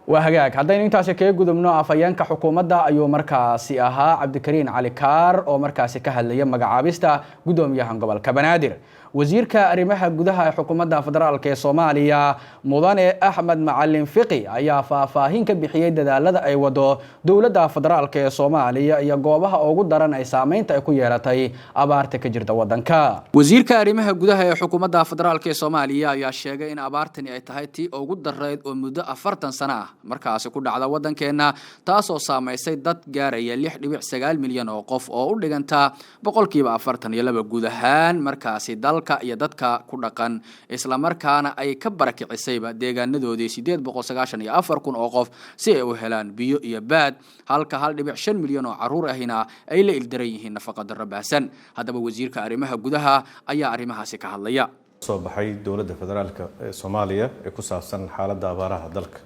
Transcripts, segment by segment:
وهجاك هذين أنت شكله قدمنا عفيان كحكومة أيو مركزي أها عبد الكريم علي كار أو مركزي كهل يوم مجابستا قدوم يهان قبل كبنادر وزير كأرمها جدها حكومة فدرال كصوماليا مضان أحمد معلم فقي أيا فاهين كبحيد دالة أي ودو دولة فدرال كصوماليا يا جوابها أو قدران أي سامين تأكويرتي أبارتك جرد ودنكا وزير كأرمها جدها حكومة فدرال كصوماليا يا شيء إن أبارتني أتهايتي أو قدر ريد ومدة أفرتن سنة markaas ku dhacda wadankeena taasoo saameysay dad gaaraya 6.9 milyan oo qof oo u dhiganta 42% guud ahaan markaasi dalka iyo dadka ku dhaqan isla markaana ay ka barakicisayba deegaanadoodii 894 kun oo qof si ay u helaan biyo iyo baad halka 1.5 milyan oo caruur ahina ay la ildaran yihiin nafaqa darro baahsan hadaba wasiirka arrimaha gudaha ayaa arrimahaasi ka hadlaya soo baxay dawladda federaalka ee Soomaaliya ee ku saabsan xaaladda abaaraha dalka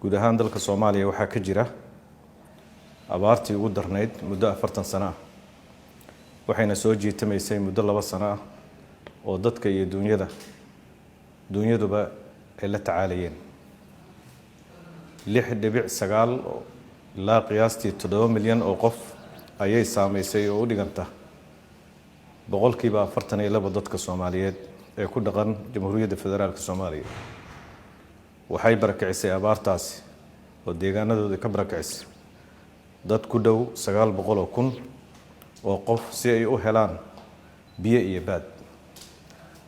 guud ahaan dalka Soomaaliya waxa ka jira abaartii ugu darneyd muddo 40 sano waxayna soo jiitamaysay muddo 2 sano oo dadka iyo dunyaduba ay la tacaalayeen 6.9 ilaa qiyaastii 7 milyan oo qof ayay saameysay oo u dhiganta 42% dadka Soomaaliyeed ee ku dhaqan Jamhuuriyadda Federaalka Soomaaliya waxay barakicisay abaartaasi oo deegaanadooda ka barakicisay dad ku dhow 900 kun oo qof si ay u helaan biyo iyo baad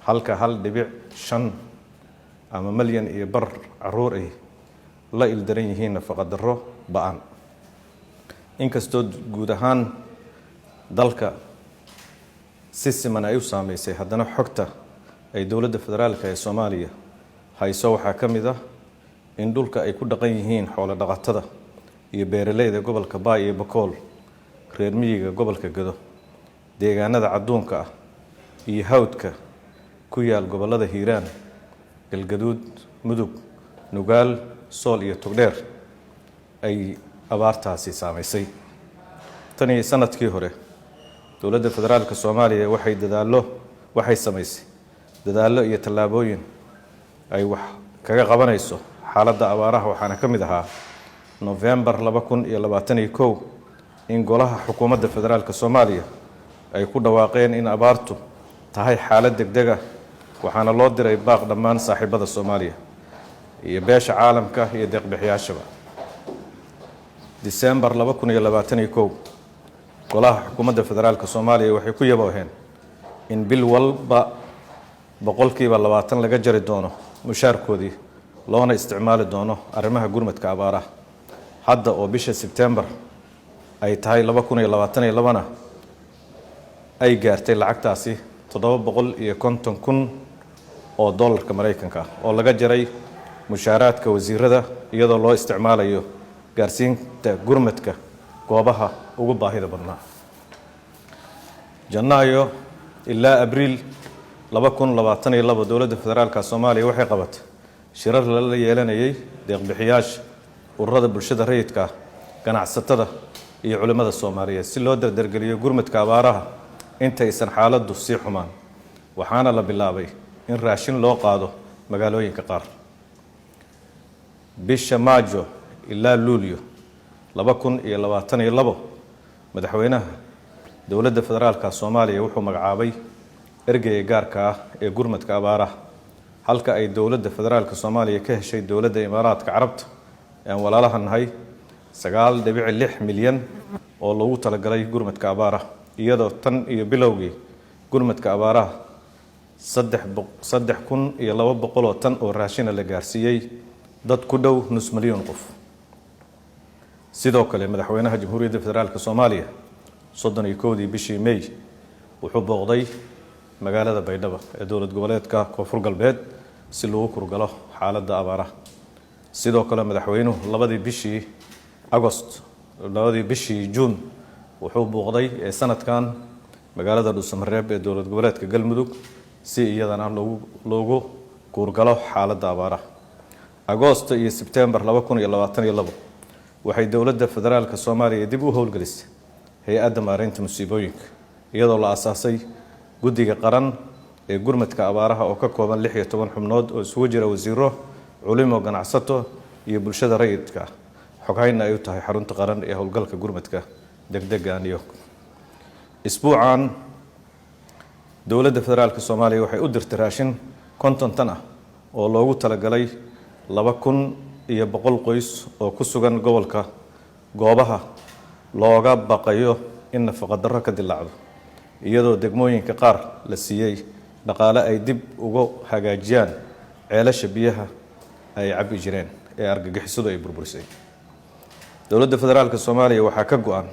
halka 1.5 ama milyan iyo bar caruur ay la ildaran yihiin nafaqa darro ba'an inkastoo guud ahaan dalka si siman ay u saameysay haddana xogta ay dawladda federaalka ee Soomaaliya hayso waxa kamid ah in dhulka ay ku dhaqan yihiin xoolo dhaqatada iyo beeraleyda gobolka Baay iyo Bakool reer miyiga gobolka Gado deegaanada cadoonka ah iyo hawdka ku yaal gobolada Hiiraan Galgaduud Mudug Nugaal Sool iyo Togdheer ay abaartaasi saameysay tani sanadkii hore dawladda federaalka Soomaaliya waxay samaysay dadaalo iyo tallaabooyin ay wax kaga qabanayso xaaladda abaaraha waxaana kamid ahaa November 2021 in golaha xukuumadda federaalka Soomaaliya ay ku dhawaaqeen in abaartu tahay xaalad degdeg ah waxaana loo diray baaq dhammaan saaxiibada Soomaaliya iyo beesha caalamka iyo deeq-bixiyaashaba December 2021 golaha xukuumadda federaalka Soomaaliya waxay ku yabooheen in bil walba 20% laga jari doono mushaarkoodii loona isticmaali doono arrimaha gurmadka abaaraha hadda oo bisha September ay tahay 2022 ay gaartay lacagtaasi 750 kun oo dollarka Mareykanka oo laga jaray mushaaraadka wasiirada iyadoo loo isticmaalayo gaarsiinta gurmadka goobaha ugu baahida badnaa Janaayo ilaa Abriil 2022 dawladda federaalka Soomaaliya waxay qabatay shirar la yeelanayay deeq-bixiyaasha ururada bulshada rayidka ganacsatada iyo culimada Soomaaliyeed si loo dardargeliyo gurmadka abaaraha inta aysan xaaladdu sii xumaan waxaana la bilaabay in raashin loo qaado magaalooyinka qaar bisha Maajo ilaa Luulyo 2022 madaxweynaha dawladda federaalka Soomaaliya wuxuu magacaabay ergeyga gaarka ah ee gurmadka abaaraha halka ay dawladda federaalka Soomaaliya ka heshay dawladda Imaaraadka Carabta ee walaalaha nahay 9.6 milyan oo lagu talagalay gurmadka abaaraha iyadoo tan iyo bilowgii gurmadka abaaraha 3,200 tan oo raashin la gaarsiiyay dad ku dhow nus milyan qof sidoo kale madaxweynaha Jamhuuriyadda Federaalka Soomaaliya 31 bishii May wuxuu booqday magaalada Baydhabo ee dawlad goboleedka Koonfur Galbeed si loo kurgalo xaaladda abaaraha sidoo kale madaxweynuhu 2 bishii August 2 bishii June wuxuu booqday sanadkan magaalada Dhuusamareeb ee dawlad goboleedka Galmudug si iyadana loogu kurgalo xaaladda abaaraha August iyo September 2022 waxay dawladda federaalka Soomaaliya dib u howlgelisay hay'adda maareynta musiibooyinka iyadoo la aasaasay guddiga qaran ee gurmadka abaaraha oo ka kooban 16 xubnood oo isugu jira wasiiro culimo ganacsato iyo bulshada rayidka xoghaynna ay u tahay xarunta qaran ee howlgalka gurmadka degdega New York. Isbuucan dowladda federaalka Soomaaliya waxay u dirtay raashin 50 tan ah oo loogu talagalay 2,100 qoys oo ku sugan gobolka goobaha looga baqayo in nafaqo darro ka dilaacdo, iyadoo degmooyinka qaar la siiyay dhaqaale ay dib ugu hagaajiyaan ceelasha biyaha ay cabi jireen ee argagixisadu ay burburisay. dowladda federaalka Soomaaliya waxaa ka go'an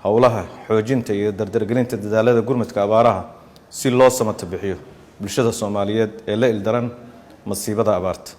howlaha xoojinta iyo dardargelinta dadaalada gurmadka abaaraha si loo samata bixiyo bulshada Soomaaliyeed ee la ildaran masiibada abaarta.